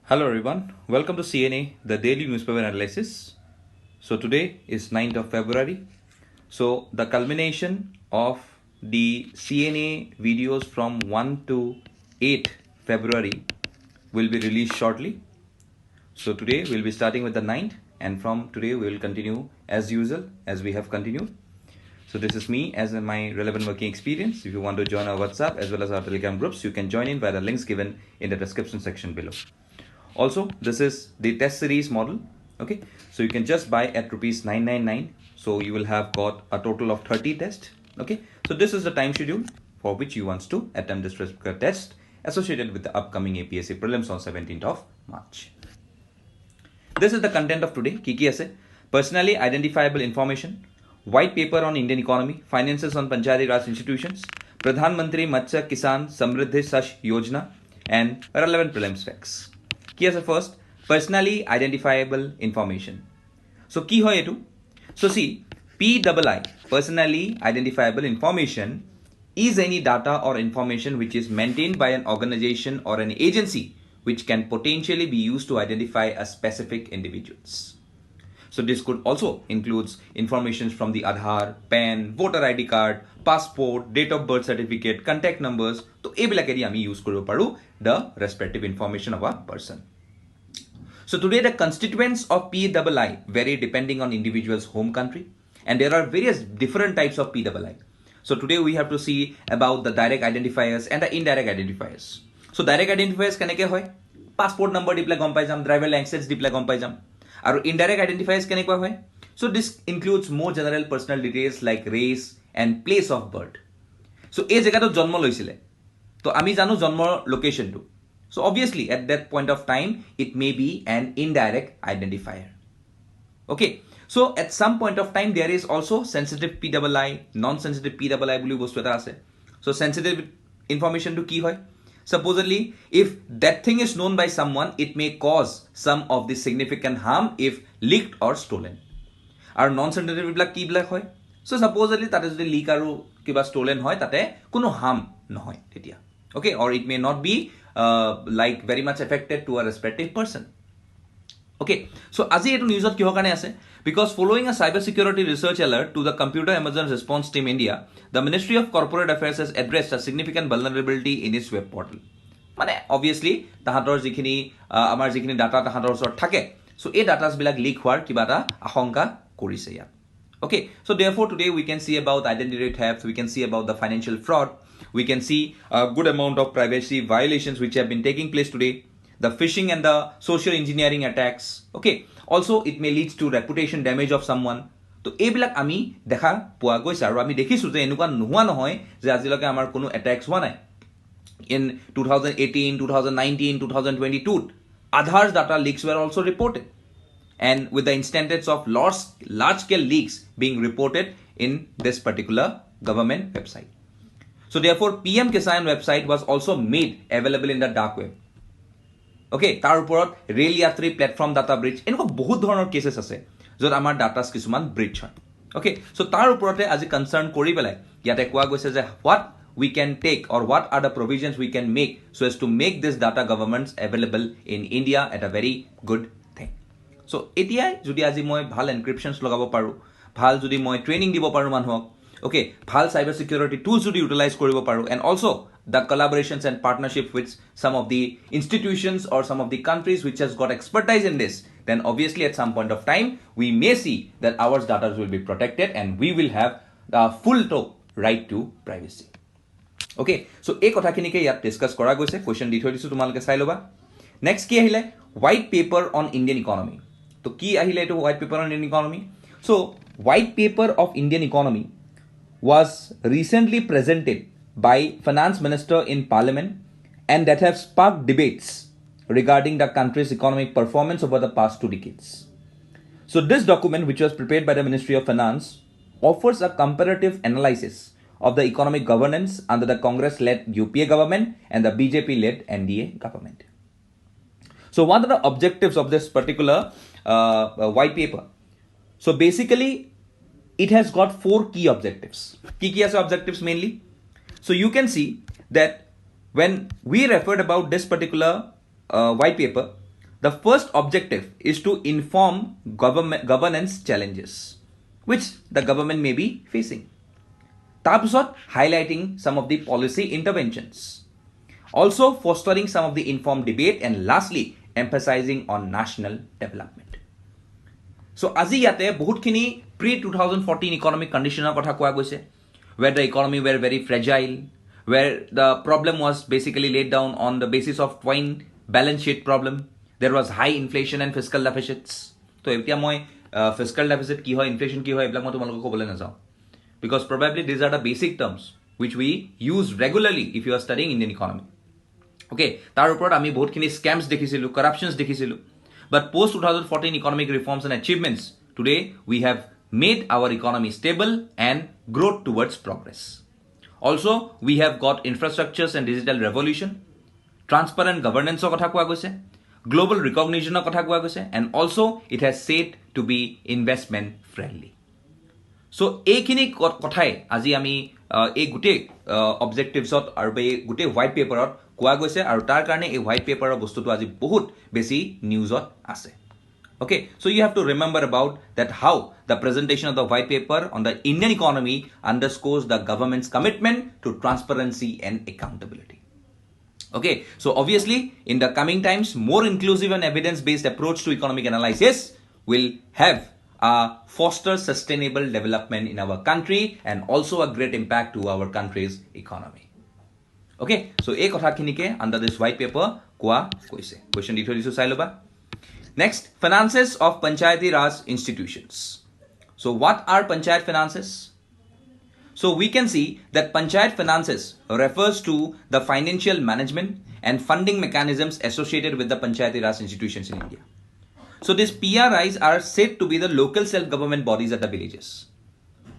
Hello everyone, welcome to CNA, the daily newspaper analysis. So today is 9th of February. So the culmination of the CNA videos from 1 to 8 February will be released shortly. So today we'll be starting with the 9th, and from today we will continue as usual as we have continued. So this is me as in my relevant working experience. If you want to join our WhatsApp as well as our Telegram groups, you can join in by the links given in the description section below. Also, this is the test series model. Okay, so you can just buy at rupees 999. So you will have got a total of 30 tests. Okay, so this is the time schedule for which you want to attempt this test associated with the upcoming APSC prelims on 17th of March. This is the content of today. Kiki ase personally identifiable information, white paper on Indian economy, finances on Panchayati Raj institutions, Pradhan Mantri Matsya Kisan Samriddhi Sash Yojana, and relevant prelims facts. Ki ase first, personally identifiable information. So ki hoy etu? So see, PII, personally identifiable information, is any data or information which is maintained by an organization or an agency which can potentially be used to identify a specific individuals. So this could also includes information from the Aadhaar, PAN, voter ID card, passport, date of birth certificate, contact numbers. So ebilakeri ami use koribo paru the respective information of a person. So today the constituents of PII vary depending on individual's home country, and there are various different types of PII. So today we have to see about the direct identifiers and the indirect identifiers. So direct identifiers keneke hoy? Passport number di pele gom pai jam, driver license di pele gom pai jam. Aru indirect identifiers kenekwa hoy? So this includes more general personal details like race and place of birth. So ei jagah to janmo loisile, to ami janu janmo location to. So obviously at that point of time it may be an indirect identifier. Okay, so at some point of time there is also sensitive PII, non-sensitive PII boli bostu eta ase. So sensitive information to ki hoy? Supposedly, if that thing is known by someone, it may cause some of the significant harm if leaked or stolen. Our non-sensitive black ki black hoy? So supposedly that is the leak aru kiba stolen hoy tate kuno harm nohoy tetia. Okay, or it may not be like very much affected to a respective person. Okay, so aji etu news ki hokane ase because following a cybersecurity research alert to the Computer Emergency Response Team India, the Ministry of Corporate Affairs has addressed a significant vulnerability in its web portal. Mane obviously tahator jikhini amar jikhini data tahator osor thake, so ei datas bilak leak hoar kiba ta ahonka korise ya. Okay, so therefore today we can see about identity theft, we can see about the financial fraud, we can see a good amount of privacy violations which have been taking place today, the phishing and the social engineering attacks. Okay, also it may lead to reputation damage of someone. To ebilak ami dekha poa goise aru ami dekhisu je enuka nohua nohoy je ajiloke amar kono attacks howa nai. In 2018, 2019, 2022, Aadhaar's data leaks were also reported, and with the instances of large-scale leaks being reported in this particular government website. So therefore, PM Kisan website was also made available in the dark web. Okay, tar uporot rail yatri platform data breach enuka bahut dhoroner cases ase jot amar data kisuman breach hoy. Okay, so tar uporote aji concern kori belai yate koa goise je what we can take or what are the provisions we can make so as to make this data governments available in India at a very good thing. So etia jodi aji moi bhal encryptions lagabo paru, bhal jodi moi training dibo paru manhok, okay, bhal cyber security tools jodi utilize koribo paru, and also the collaborations and partnership with some of the institutions or some of the countries which has got expertise in this, then obviously at some point of time we may see that our data will be protected and we will have the full right to privacy. Okay, so ei kotha kini ke yat discuss kora goise, question di thoi disu tumaloke sai loba. Next ki ahile white paper on Indian economy. To ki ahile etu white paper on Indian economy? So white paper of Indian economy was recently presented by Finance Minister in Parliament, and that have sparked debates regarding the country's economic performance over the past 2 decades. So this document, which was prepared by the Ministry of Finance, offers a comparative analysis of the economic governance under the Congress-led UPA government and the BJP-led NDA government. So what are the objectives of this particular white paper? So basically, it has got 4 key objectives. Key objectives mainly. So you can see that when we referred about this particular white paper, the first objective is to inform governance challenges which the government may be facing. Tarpisot highlighting some of the policy interventions. Also fostering some of the informed debate, and lastly emphasizing on national development. So আজি ইয়াতে বহুতখিনি pre-2014 economic conditioner কথা কোৱা গৈছে, where the economy were very fragile, where the problem was basically laid down on the basis of twin balance sheet problem. There was high inflation and fiscal deficits. So এতিয়া মই fiscal deficit কি হয়, inflation কি হয়, এইবিলাক মই তোমালোকক ক'বলৈ নাযাওঁ, because probably these are the basic terms which we use regularly if you are studying Indian economy. Okay, তাৰ ওপৰত আমি বহুতখিনি scams দেখিছিলোঁ, corruptions দেখিছিলোঁ. But post 2014 economic reforms and achievements, today we have made our economy stable and growth towards progress. Also, we have got infrastructures and digital revolution, transparent governance of kotha kowa goise, global recognition of kotha kowa goise, and also it has said to be investment friendly. So এইখিনি কথাই আজি আমি এই গোটেই অবজেক্টিভছত আৰু এই গোটেই white পেপাৰত কোৱা গৈছে, আৰু তাৰ কাৰণে এই হোৱাইট পেপাৰৰ বস্তুটো আজি বহুত বেছি নিউজত আছে. Okay, so you have to remember about that how the presentation of the white paper on the Indian economy underscores the government's commitment to transparency and accountability. Okay, so obviously in the coming times, more inclusive and evidence-based approach to economic analysis will have foster sustainable development in our country and also a great impact to our country's economy. Okay, so এই কথাখিনিকে under this white paper কোৱা কৈছে. Question দি থৈ দিছো, চাই ল'বা. Next, finances of Panchayati Raj institutions. So what are Panchayat finances? So we can see that Panchayat finances refers to the financial management and funding mechanisms associated with the Panchayati Raj institutions in India. So these PRIs are said to be the local self-government bodies at the villages.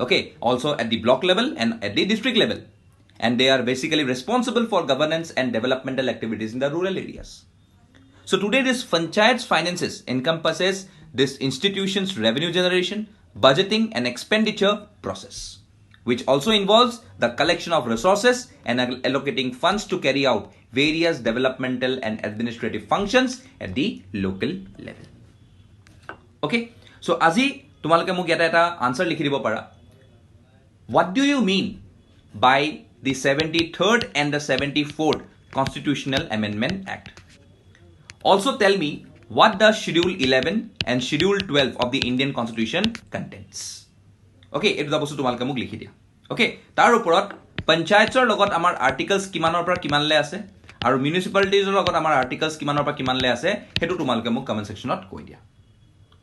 Okay, also at the block level and at the district level. And they are basically responsible for governance and developmental activities in the rural areas. So today this Panchayat's finances encompasses this institution's revenue generation, budgeting and expenditure process, which also involves the collection of resources and allocating funds to carry out various developmental and administrative functions at the local level. Okay, so আজি তোমালোকে মোক এটা answer লিখি দিব পাৰা. What do you mean by the 73rd and the 74th Constitutional Amendment Act? Also tell me what does Schedule 11 and Schedule 12 of the Indian Constitution contains. Okay, এইটো da বস্তু তোমালোকে মোক লিখি দিয়া. Okay, তাৰ ওপৰত পঞ্চায়তৰ লগত আমাৰ আৰ্টিকলছ কিমানৰ পৰা কিমানলৈ আছে আৰু মিউনিচিপালিটিজৰ লগত আমাৰ আৰ্টিকলছ কিমানৰ পৰা কিমানলৈ আছে হেতু তোমালোকে মোক কমেন্ট সেকশনত কৈ দিয়া.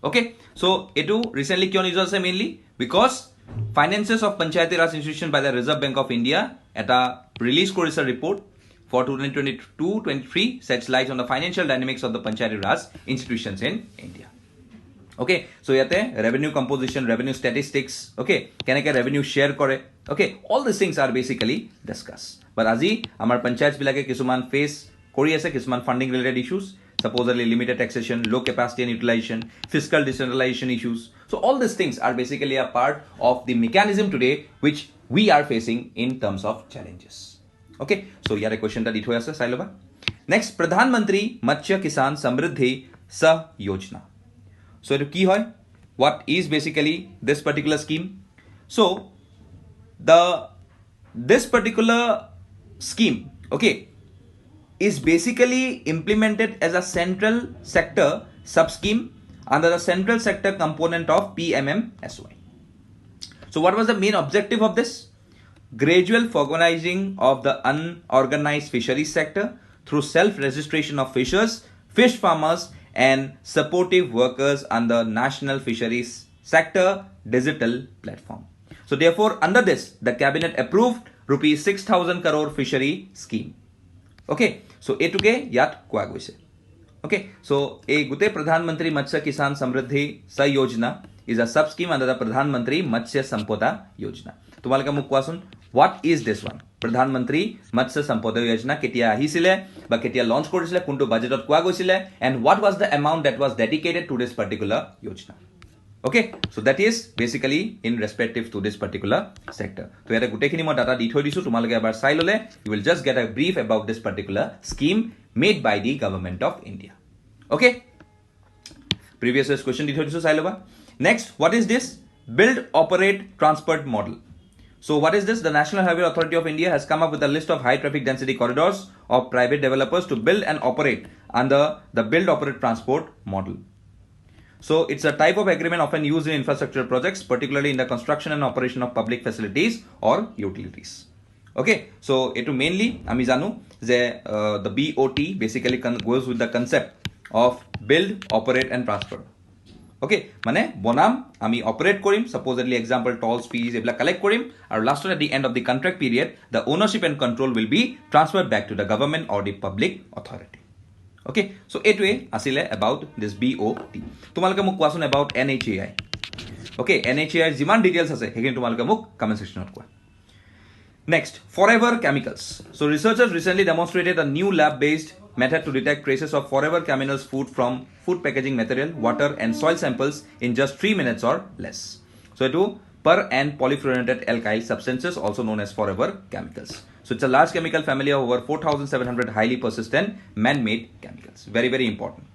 Okay, so etu recently kyon news ase mainly because finances of Panchayati Raj institution by the Reserve Bank of India eta release korise report for 2022-23 sets light on the financial dynamics of the Panchayati Raj institutions in India. Okay, so yate revenue composition, revenue statistics, okay, keneke revenue share kore, okay, all these things are basically discussed. But aji amar panchayats bilake kisuman face kori ase kisuman funding related issues, supposedly limited taxation, low capacity and utilization, fiscal decentralization issues. So all these things are basically a part of the mechanism today which we are facing in terms of challenges. Okay, so here a question that it was a Sailoba. Next, Pradhan Mantri Matsya Kisan Samriddhi Sah Yojana. So to key hoy, what is basically this particular scheme? So this particular scheme, okay, is basically implemented as a central sector sub-scheme under the central sector component of PMMSY. So what was the main objective of this? Gradual organizing of the unorganized fisheries sector through self-registration of fishers, fish farmers and supportive workers under National Fisheries Sector Digital Platform. So therefore under this the cabinet approved rupees 6,000 crore fishery scheme. Okay, so etuke yat koa goise. Okay, so a gute Pradhan Mantri Matsya Kisan Samriddhi Sah Yojana is a sub scheme under the Pradhan Mantri Matsya Sampada Yojana. Tumalaka muk koasun, what is this one? Pradhan Mantri Matsya Sampada Yojana ketia ahisile ba ketia launch korisile kuntu budgetot koa goisile and what was the amount that was dedicated to this particular yojana. Okay, so that is basically in respective to this particular sector. So here gutekhini mo data di thoi disu, tumalage ebar sai lole you will just get a brief about this particular scheme made by the government of India. Okay, previous year's question di thoi disu sai loba. Next, what is this build operate transport model? So what is this? The National Highway Authority of India has come up with a list of high traffic density corridors of private developers to build and operate under the build operate transport model. So it's a type of agreement often used in infrastructure projects, particularly in the construction and operation of public facilities or utilities. Okay, so etu mainly ami janu je the BOT basically goes with the concept of build, operate and transfer. Okay, মানে বনাম আমি operate কৰিম, supposedly example tolls fees এইবিলাক collect কৰিম, আৰু লাষ্টত at the end of the contract period the ownership and control will be transferred back to the government or the public authority. Okay, so এইটোৱে আছিলে about this BOT. তোমালোকে মোক কোৱাচোন about NHAI. Okay, NHAI যিমান details আছে সেইখিনি তোমালোকে মোক কমেন্ট সেকশনত কোৱা. Next, forever chemicals. So researchers recently demonstrated a new lab-based method to detect traces of forever chemicals food from food packaging material, water and soil samples in just 3 minutes or less. So it per and polyfluorinated alkyl substances, also known as forever chemicals. So it's a large chemical family of over 4,700 highly persistent man-made chemicals. Very, very important.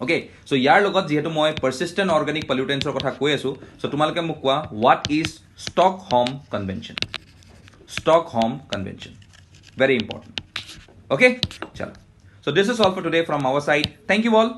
Okay, so ইয়াৰ লগত যেহেতু মই persistent organic pollutants ৰ কথা কৈ আছো, so তোমালোকে মোক কোৱা what is Stockholm Convention? Stockholm Convention. Very important. Okay, chalo. So this is all for today from our side. Thank you all.